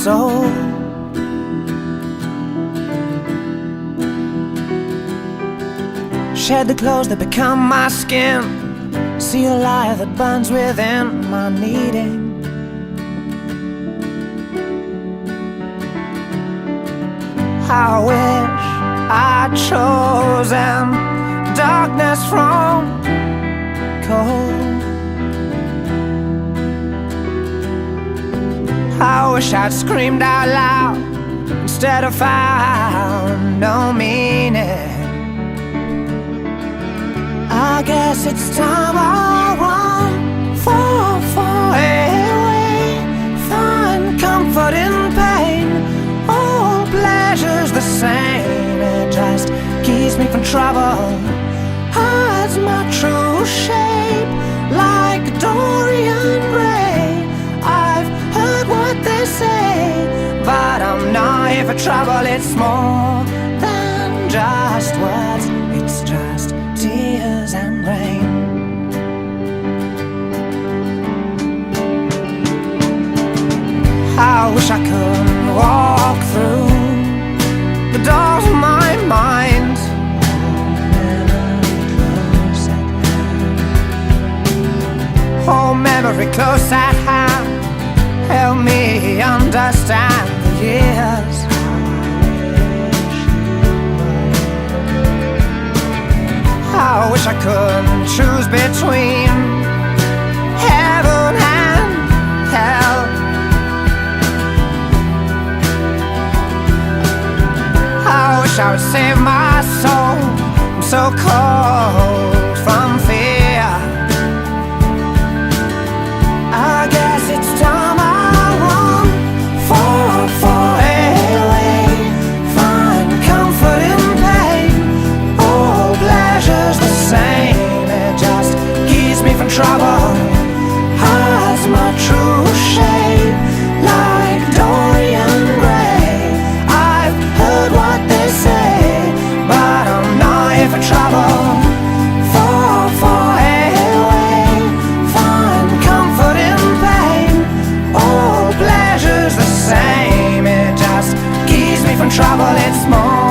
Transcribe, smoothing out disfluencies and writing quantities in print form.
soul. Shed the clothes that become my skin, see a light that burns within my needing. I wish I'd chosen darkness from cold. I wish I'd screamed out loud instead of found no meaning. I guess it's time I run far away, find comfort in pain. All pleasure's the same, it just keeps me from trouble, hides my true shape like Dorian Gray. I've heard what they say, but I'm not here for trouble. It's more than just words, it's just tears and rain. I wish I could walk through the doors of my mind, hold memory close at hand, help me understand the years. I wish I could choose between heaven and hell. I wish I would save my soul, I'm so cold from fear. I guess it's time I run far away, find comfort in pain. All pleasure's the same, it just keeps me from trouble, hides my true shape like Dorian Gray. I've heard what they say, but I'm not here for trouble. Far away, find comfort in pain. All pleasure's the same, it just keeps me from trouble. It's more